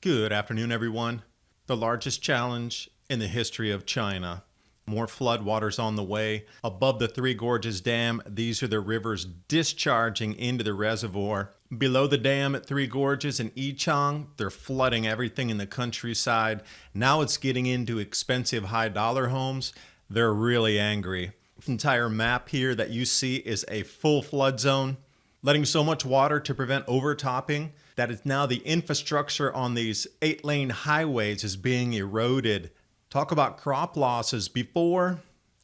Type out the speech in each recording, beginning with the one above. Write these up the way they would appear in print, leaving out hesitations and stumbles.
Good afternoon, everyone. The largest challenge in the history of China. More floodwaters on the way. Above the Three Gorges Dam, these are the rivers discharging into the reservoir. Below the dam at Three Gorges in Yichang, they're flooding everything in the countryside. Now it's getting into expensive high-dollar homes. They're really angry. This entire map here that you see is a full flood zone, letting so much water to prevent overtopping that it's now the infrastructure on these 8-lane highways is being eroded. Talk about crop losses before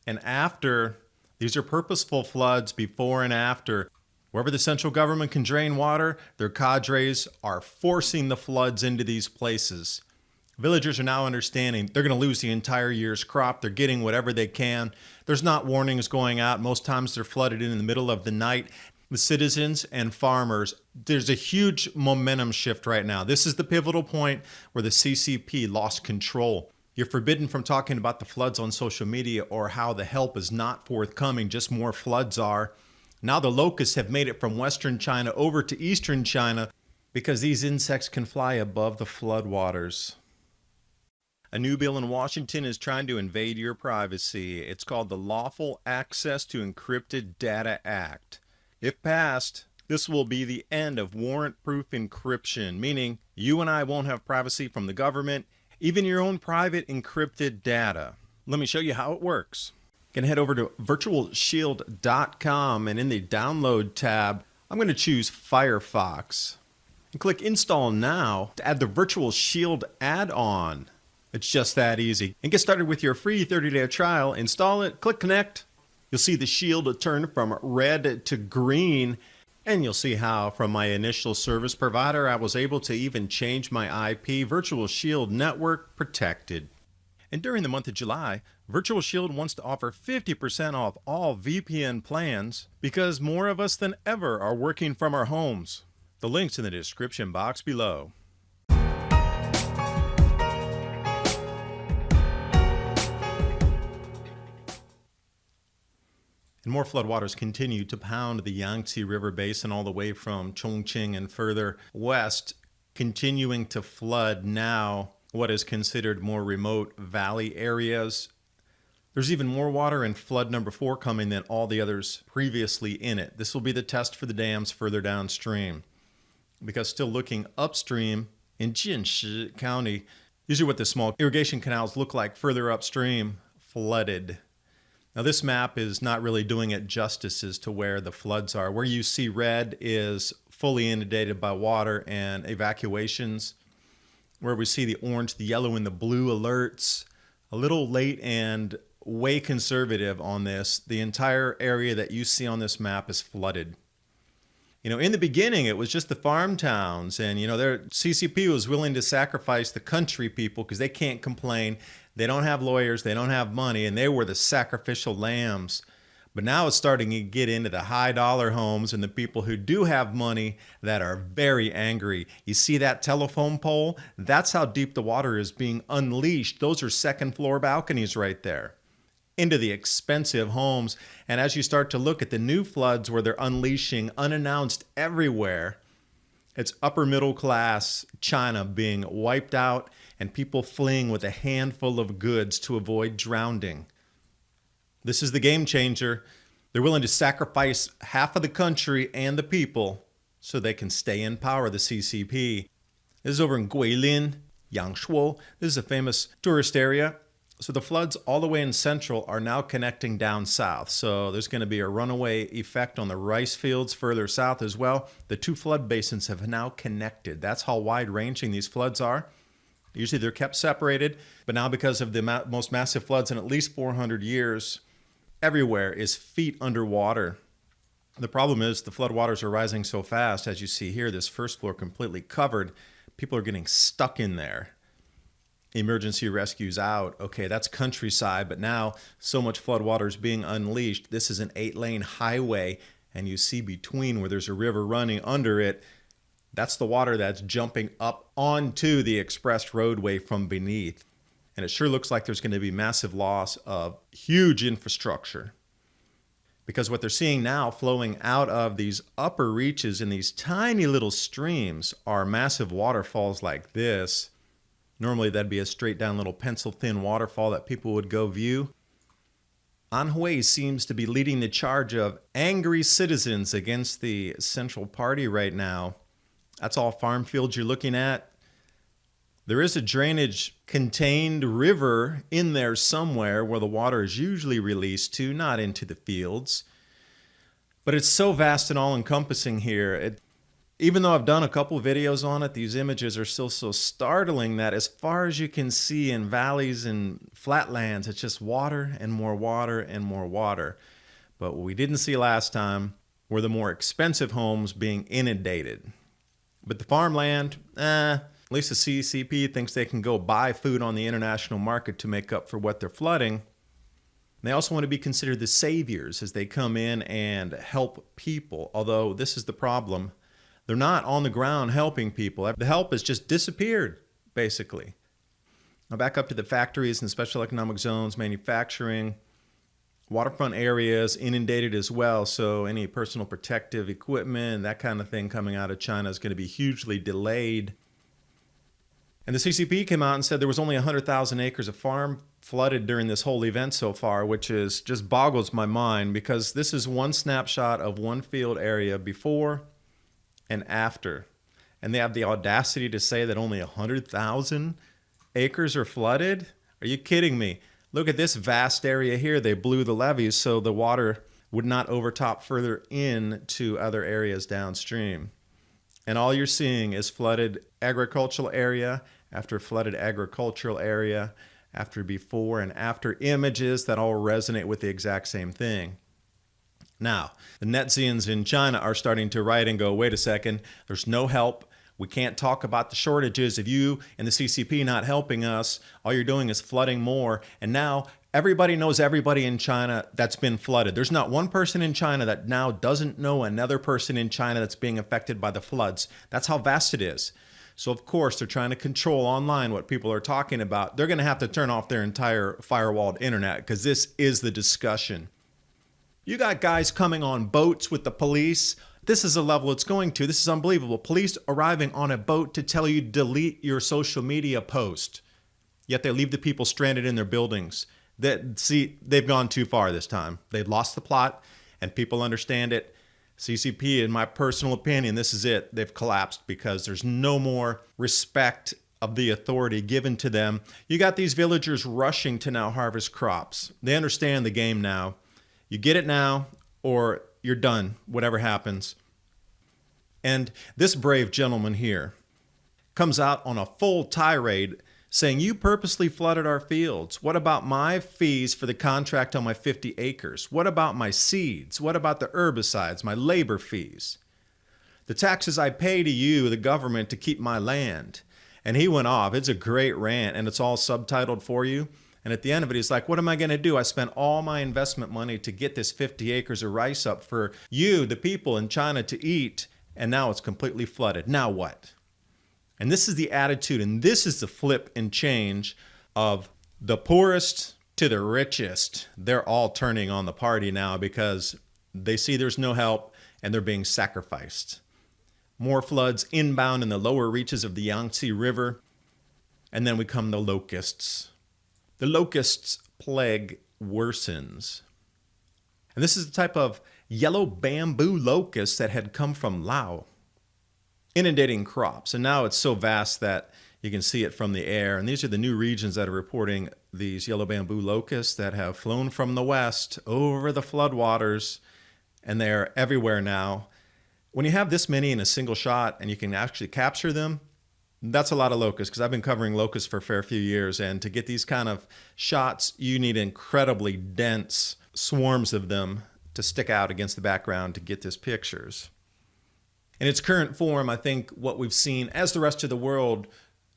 and after. These are purposeful floods before and after. Wherever the central government can drain water, their cadres are forcing the floods into these places. Villagers are now understanding they're going to lose the entire year's crop. They're getting whatever they can. There's not warnings going out. Most times they're flooded in the middle of the night. The citizens and farmers, there's a huge momentum shift right now. This is the pivotal point where the CCP lost control. You're forbidden from talking about the floods on social media or how the help is not forthcoming, just more floods are. Now the locusts have made it from Western China over to Eastern China because these insects can fly above the floodwaters. A new bill in Washington is trying to invade your privacy. It's called the Lawful Access to Encrypted Data Act. If passed, this will be the end of warrant-proof encryption, meaning you and I won't have privacy from the government, even your own private encrypted data. Let me show you how it works. You can head over to virtualshield.com, and in the download tab, I'm going to choose Firefox. And click Install Now to add the Virtual Shield add-on. It's just that easy. And get started with your free 30-day trial. Install it, click Connect. You'll see the shield turn from red to green, and you'll see how from my initial service provider I was able to even change my IP. Virtual Shield Network protected. And during the month of July, Virtual Shield wants to offer 50% off all VPN plans because more of us than ever are working from our homes. The link's in the description box below. And more floodwaters continue to pound the Yangtze River Basin all the way from Chongqing and further west, continuing to flood now what is considered more remote valley areas. There's even more water in flood number 4 coming than all the others previously in it. This will be the test for the dams further downstream. Because still looking upstream in Jinshi County, these are what the small irrigation canals look like further upstream, flooded. Now this map is not really doing it justice as to where the floods are. Where you see red is fully inundated by water and evacuations. Where we see the orange, the yellow, and the blue alerts, a little late and way conservative on this. The entire area that you see on this map is flooded. You know, in the beginning, it was just the farm towns, and their CCP was willing to sacrifice the country people because they can't complain. They don't have lawyers, they don't have money, and they were the sacrificial lambs. But now it's starting to get into the high-dollar homes and the people who do have money that are very angry. You see that telephone pole? That's how deep the water is being unleashed. Those are second-floor balconies right there into the expensive homes. And as you start to look at the new floods where they're unleashing unannounced everywhere, it's upper middle class China being wiped out and people fleeing with a handful of goods to avoid drowning. This is the game changer. They're willing to sacrifice half of the country and the people so they can stay in power, the CCP. This is over in Guilin, Yangshuo. This is a famous tourist area. So the floods all the way in central are now connecting down south. So there's going to be a runaway effect on the rice fields further south as well. The two flood basins have now connected. That's how wide-ranging these floods are. Usually they're kept separated, but now because of the most massive floods in at least 400 years, everywhere is feet underwater. The problem is the floodwaters are rising so fast. As you see here, this first floor completely covered. People are getting stuck in there. Emergency rescues out. Okay, that's countryside, but now so much floodwater is being unleashed. This is an 8-lane highway, and you see between where there's a river running under it, that's the water that's jumping up onto the express roadway from beneath. And it sure looks like there's going to be massive loss of huge infrastructure. Because what they're seeing now flowing out of these upper reaches in these tiny little streams are massive waterfalls like this. Normally that'd be a straight down little pencil thin waterfall that people would go view. Anhui seems to be leading the charge of angry citizens against the Central Party right now. That's all farm fields you're looking at. There is a drainage contained river in there somewhere where the water is usually released to, not into the fields. But it's so vast and all-encompassing here. Even though I've done a couple videos on it, these images are still so startling that as far as you can see in valleys and flatlands, it's just water and more water and more water. But what we didn't see last time were the more expensive homes being inundated. But the farmland, at least the CCP thinks they can go buy food on the international market to make up for what they're flooding. They also want to be considered the saviors as they come in and help people. Although this is the problem. They're not on the ground helping people. The help has just disappeared, basically. Now back up to the factories and special economic zones, manufacturing, waterfront areas inundated as well. So any personal protective equipment, that kind of thing coming out of China is going to be hugely delayed. And the CCP came out and said there was only 100,000 acres of farm flooded during this whole event so far, which is just boggles my mind because this is one snapshot of one field area before and after. And they have the audacity to say that only 100,000 acres are flooded? Are you kidding me? Look at this vast area here. They blew the levees so the water would not overtop further into other areas downstream. And all you're seeing is flooded agricultural area after flooded agricultural area after before and after images that all resonate with the exact same thing. Now, the Netzians in China are starting to write and go, wait a second, there's no help. We can't talk about the shortages of you and the CCP not helping us. All you're doing is flooding more. And now everybody knows everybody in China that's been flooded. There's not one person in China that now doesn't know another person in China that's being affected by the floods. That's how vast it is. So of course, they're trying to control online what people are talking about. They're going to have to turn off their entire firewalled internet because this is the discussion. You got guys coming on boats with the police. This is the level it's going to. This is unbelievable. Police arriving on a boat to tell you delete your social media post. Yet they leave the people stranded in their buildings. They've gone too far this time. They've lost the plot and people understand it. CCP, in my personal opinion, this is it. They've collapsed because there's no more respect of the authority given to them. You got these villagers rushing to now harvest crops. They understand the game now. You get it now or you're done, whatever happens. And this brave gentleman here comes out on a full tirade saying, you purposely flooded our fields. What about my fees for the contract on my 50 acres? What about my seeds? What about the herbicides, my labor fees? The taxes I pay to you, the government, to keep my land. And he went off. It's a great rant, and it's all subtitled for you. And at the end of it, he's like, what am I going to do? I spent all my investment money to get this 50 acres of rice up for you, the people in China, to eat, and now it's completely flooded. Now what? And this is the attitude, and this is the flip and change of the poorest to the richest. They're all turning on the party now because they see there's no help, and they're being sacrificed. More floods inbound in the lower reaches of the Yangtze River, and then we come the locusts. The locusts plague worsens. And this is the type of yellow bamboo locust that had come from Laos, inundating crops. And now it's so vast that you can see it from the air. And these are the new regions that are reporting these yellow bamboo locusts that have flown from the west over the floodwaters, and they're everywhere now. When you have this many in a single shot and you can actually capture them, that's a lot of locusts, because I've been covering locusts for a fair few years, and to get these kind of shots, you need incredibly dense swarms of them to stick out against the background to get these pictures. In its current form, I think what we've seen, as the rest of the world,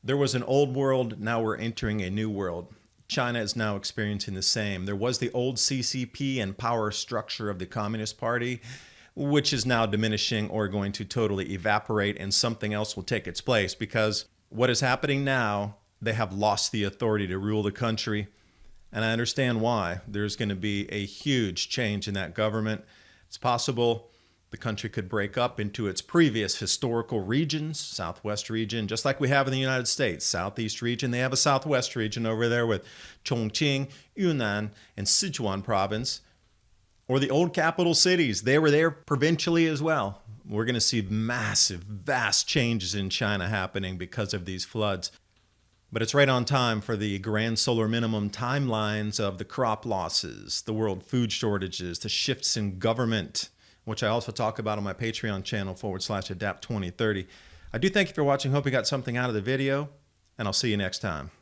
there was an old world, now we're entering a new world. China is now experiencing the same. There was the old CCP and power structure of the Communist Party, which is now diminishing or going to totally evaporate, and something else will take its place, because what is happening now, they have lost the authority to rule the country. And I understand why. There's going to be a huge change in that government. It's possible the country could break up into its previous historical regions, Southwest region, just like we have in the United States. Southeast region, they have a Southwest region over there with Chongqing, Yunnan, and Sichuan province. Or the old capital cities, they were there provincially as well. We're going to see massive, vast changes in China happening because of these floods. But it's right on time for the grand solar minimum timelines of the crop losses, the world food shortages, the shifts in government, which I also talk about on my Patreon channel /Adapt2030. I do thank you for watching. Hope you got something out of the video, and I'll see you next time.